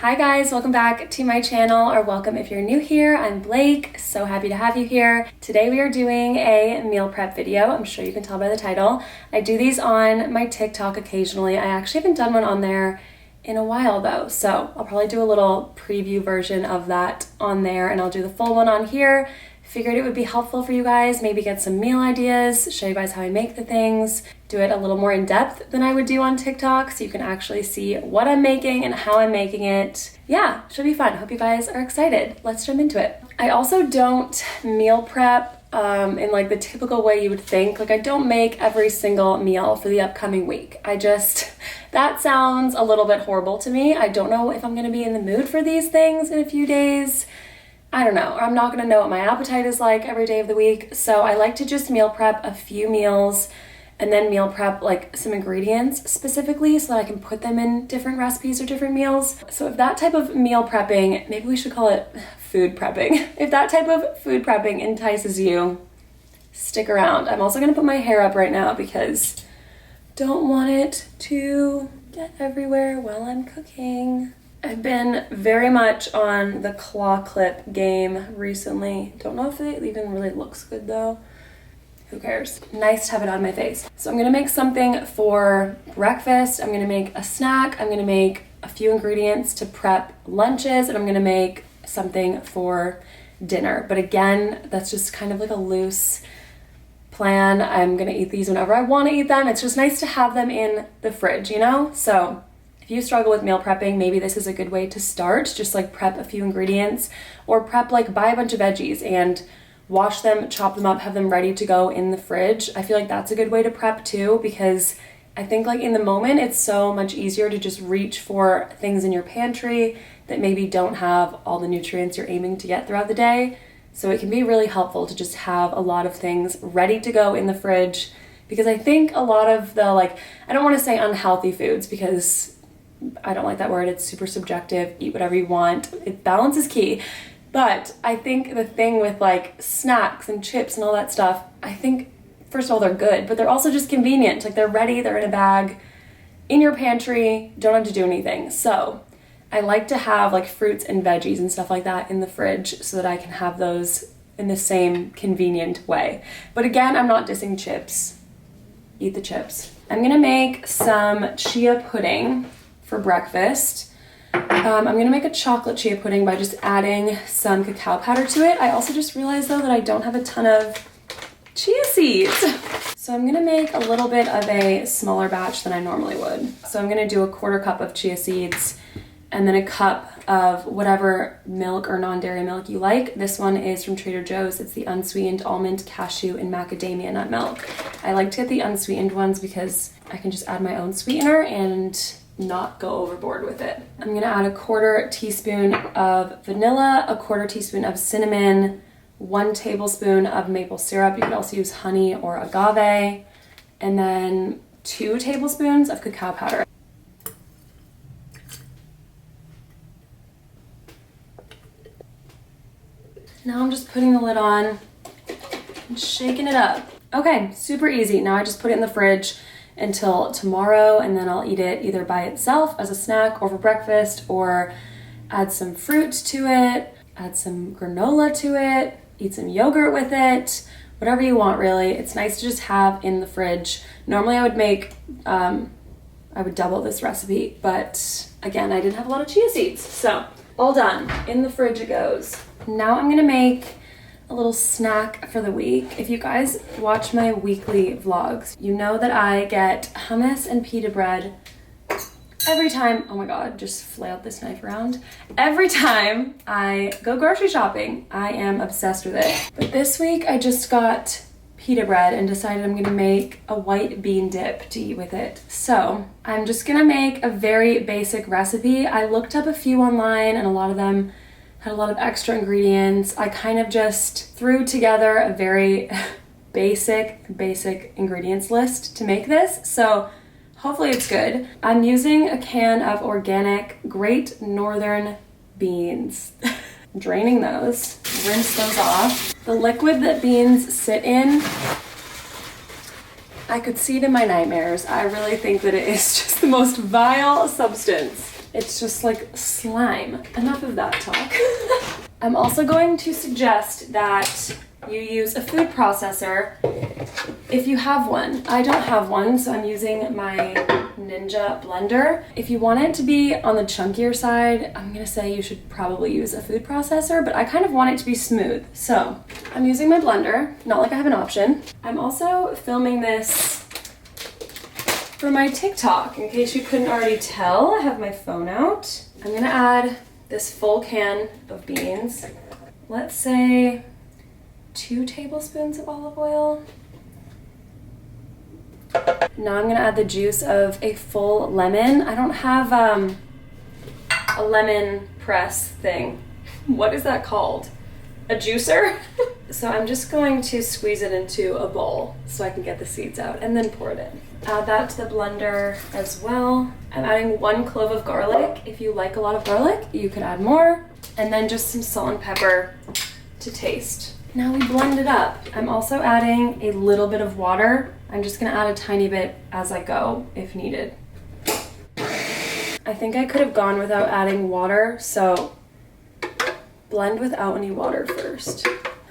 Hi guys, welcome back to my channel, or welcome if you're new here. I'm Blake, so happy to have you here. Today we are doing a meal prep video. I'm sure you can tell by the title. I do these on my TikTok occasionally. I actually haven't done one on there in a while though, so I'll probably do a little preview version of that on there, and I'll do the full one on here. Figured it would be helpful for you guys, maybe get some meal ideas, show you guys how I make the things, do it a little more in depth than I would do on TikTok so you can actually see what I'm making and how I'm making it. Yeah, should be fun. Hope you guys are excited. Let's jump into it. I also don't meal prep in like the typical way you would think. Like I don't make every single meal for the upcoming week. That sounds a little bit horrible to me. I don't know if I'm gonna be in the mood for these things in a few days. I don't know, or I'm not gonna know what my appetite is like every day of the week. So I like to just meal prep a few meals and then meal prep like some ingredients specifically so that I can put them in different recipes or different meals. So if that type of meal prepping, maybe we should call it food prepping. If that type of food prepping entices you, stick around. I'm also gonna put my hair up right now because don't want it to get everywhere while I'm cooking. I've been very much on the claw clip game recently. Don't know if it even really looks good though. Who cares? Nice to have it on my face. So I'm gonna make something for breakfast. I'm gonna make a snack. I'm gonna make a few ingredients to prep lunches, and I'm gonna make something for dinner. But again, that's just kind of like a loose plan. I'm gonna eat these whenever I wanna eat them. It's just nice to have them in the fridge, you know? So if you struggle with meal prepping, maybe this is a good way to start. Just like prep a few ingredients, or prep like buy a bunch of veggies and wash them, chop them up, have them ready to go in the fridge. I feel like that's a good way to prep too, because I think like in the moment, it's so much easier to just reach for things in your pantry that maybe don't have all the nutrients you're aiming to get throughout the day. So it can be really helpful to just have a lot of things ready to go in the fridge, because I think a lot of the I don't want to say unhealthy foods because I don't like that word. It's super subjective. Eat whatever you want. Balance is key. But I think the thing with like snacks and chips and all that stuff, I think first of all, they're good, but they're also just convenient. Like they're ready, they're in a bag, in your pantry, don't have to do anything. So I like to have like fruits and veggies and stuff like that in the fridge so that I can have those in the same convenient way. But again, I'm not dissing chips. Eat the chips. I'm gonna make some chia pudding for breakfast. I'm gonna make a chocolate chia pudding by just adding some cacao powder to it. I also just realized though that I don't have a ton of chia seeds. So I'm gonna make a little bit of a smaller batch than I normally would. So I'm gonna do a 1/4 cup of chia seeds and then a cup of whatever milk or non-dairy milk you like. This one is from Trader Joe's. It's the unsweetened almond, cashew, and macadamia nut milk. I like to get the unsweetened ones because I can just add my own sweetener and not go overboard with it. I'm gonna add a 1/4 teaspoon of vanilla, a 1/4 teaspoon of cinnamon, 1 tablespoon of maple syrup. You could also use honey or agave, and then 2 tablespoons of cacao powder. Now I'm just putting the lid on and shaking it up. Okay, super easy. Now I just put it in the fridge until tomorrow, and then I'll eat it either by itself as a snack or for breakfast, or add some fruit to it, add some granola to it, eat some yogurt with it, whatever you want really. It's nice to just have in the fridge. Normally I would make, I would double this recipe, but again, I didn't have a lot of chia seeds. So all done, in the fridge it goes. Now I'm gonna make a little snack for the week. If you guys watch my weekly vlogs, you know that I get hummus and pita bread every time. Oh my God, just flailed this knife around. Every time I go grocery shopping, I am obsessed with it. But this week I just got pita bread and decided I'm gonna make a white bean dip to eat with it. So I'm just gonna make a very basic recipe. I looked up a few online and a lot of them had a lot of extra ingredients. I kind of just threw together a very basic ingredients list to make this. So hopefully it's good. I'm using a can of organic Great Northern beans. Draining those, rinse those off. The liquid that beans sit in, I could see it in my nightmares. I really think that it is just the most vile substance. It's just like slime. Enough of that talk. I'm also going to suggest that you use a food processor if you have one. I don't have one, so I'm using my Ninja blender. If you want it to be on the chunkier side, I'm gonna say you should probably use a food processor, but I kind of want it to be smooth. So I'm using my blender, not like I have an option. I'm also filming this for my TikTok. In case you couldn't already tell, I have my phone out. I'm gonna add this full can of beans. Let's say 2 tablespoons of olive oil. Now I'm gonna add the juice of a full lemon. I don't have a lemon press thing. What is that called? A juicer? So I'm just going to squeeze it into a bowl so I can get the seeds out and then pour it in. Add that to the blender as well. I'm adding 1 clove of garlic. If you like a lot of garlic, you could add more. And then just some salt and pepper to taste. Now we blend it up. I'm also adding a little bit of water. I'm just gonna add a tiny bit as I go if needed. I think I could have gone without adding water, so blend without any water first.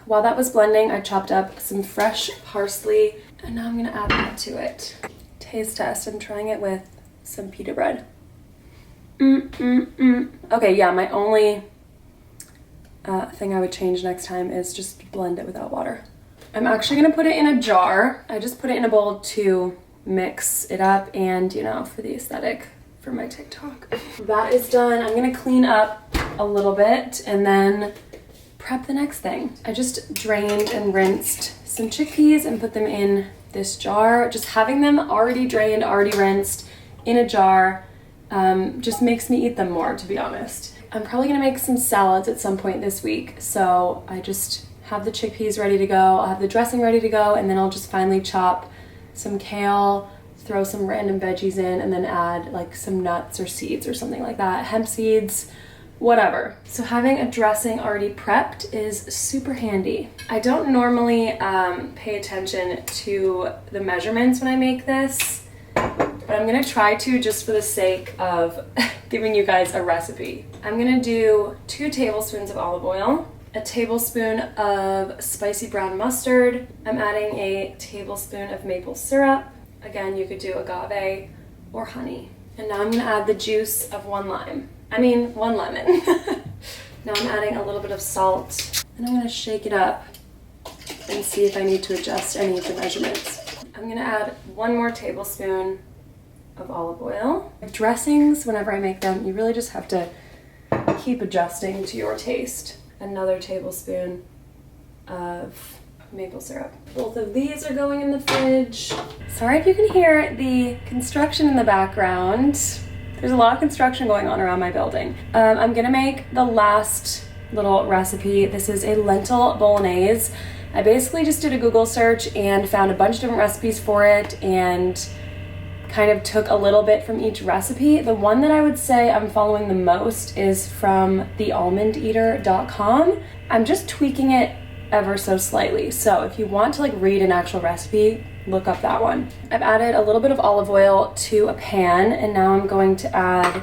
While that was blending, I chopped up some fresh parsley, and now I'm gonna add that to it. Taste test, I'm trying it with some pita bread. Okay, yeah, my only thing I would change next time is just blend it without water. I'm actually gonna put it in a jar. I just put it in a bowl to mix it up and, you know, for the aesthetic for my TikTok. That is done. I'm gonna clean up a little bit and then prep the next thing. I just drained and rinsed some chickpeas and put them in this jar. Just having them already drained, already rinsed in a jar just makes me eat them more, to be honest. I'm probably gonna make some salads at some point this week, so I just have the chickpeas ready to go, I'll have the dressing ready to go, and then I'll just finally chop some kale, throw some random veggies in, and then add like some nuts or seeds or something like that, hemp seeds, whatever. So having a dressing already prepped is super handy. I don't normally pay attention to the measurements when I make this, but I'm gonna try to just for the sake of giving you guys a recipe. I'm gonna do 2 tablespoons of olive oil, a tablespoon of spicy brown mustard. I'm adding a tablespoon of maple syrup. Again, you could do agave or honey. And now I'm gonna add the juice of 1 lemon. Now I'm adding a little bit of salt, and I'm gonna shake it up and see if I need to adjust any of the measurements. I'm gonna add 1 more tablespoon of olive oil. Dressings, whenever I make them, you really just have to keep adjusting to your taste. Another tablespoon of maple syrup. Both of these are going in the fridge. Sorry if you can hear the construction in the background. There's a lot of construction going on around my building. I'm gonna make the last little recipe. This is a lentil bolognese. I basically just did a Google search and found a bunch of different recipes for it and kind of took a little bit from each recipe. The one that I would say I'm following the most is from thealmondeater.com. I'm just tweaking it ever so slightly. So if you want to like read an actual recipe, look up that one. I've added a little bit of olive oil to a pan, and now I'm going to add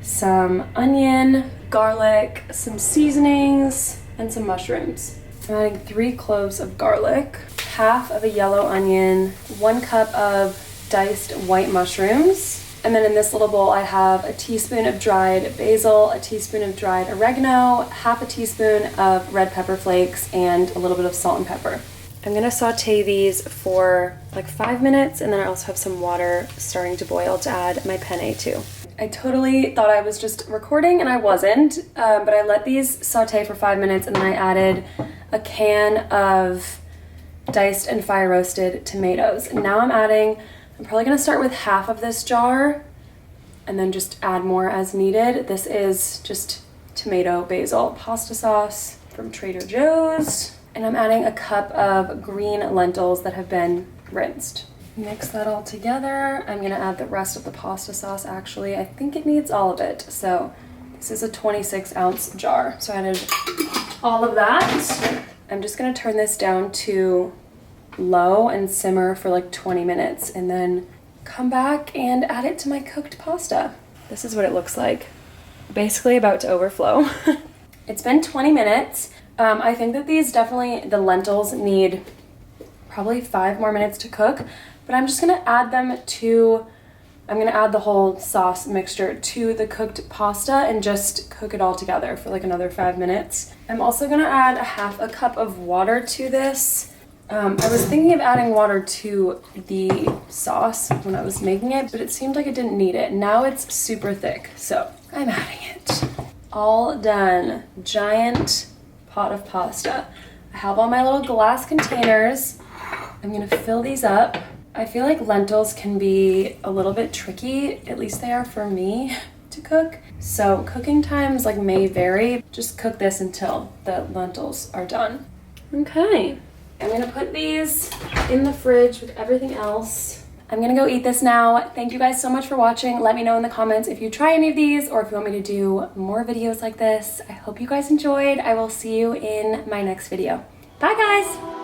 some onion, garlic, some seasonings, and some mushrooms. I'm adding 3 cloves of garlic, half of a yellow onion, 1 cup of diced white mushrooms, and then in this little bowl I have a teaspoon of dried basil, a teaspoon of dried oregano, half a teaspoon of red pepper flakes, and a little bit of salt and pepper. I'm gonna saute these for like 5 minutes, and then I also have some water starting to boil to add my penne to. I totally thought I was just recording and I wasn't, but I let these saute for 5 minutes, and then I added a can of diced and fire roasted tomatoes. And now I'm probably gonna start with half of this jar and then just add more as needed. This is just tomato basil pasta sauce from Trader Joe's. And I'm adding a cup of green lentils that have been rinsed. Mix that all together. I'm gonna add the rest of the pasta sauce actually. I think it needs all of it. So this is a 26-ounce jar. So I added all of that. I'm just gonna turn this down to low and simmer for like 20 minutes and then come back and add it to my cooked pasta. This is what it looks like. Basically about to overflow. It's been 20 minutes. I think that these definitely, the lentils need probably 5 more minutes to cook, but I'm just gonna add them to, I'm gonna add the whole sauce mixture to the cooked pasta and just cook it all together for like another 5 minutes. I'm also gonna add a half a cup of water to this. I was thinking of adding water to the sauce when I was making it, but it seemed like it didn't need it. Now it's super thick, so I'm adding it. All done. Giant pot of pasta. I have all my little glass containers. I'm gonna fill these up. I feel like lentils can be a little bit tricky, at least they are for me to cook. So cooking times like may vary. Just cook this until the lentils are done. Okay. I'm gonna put these in the fridge with everything else. I'm gonna go eat this now. Thank you guys so much for watching. Let me know in the comments if you try any of these or if you want me to do more videos like this. I hope you guys enjoyed. I will see you in my next video. Bye guys.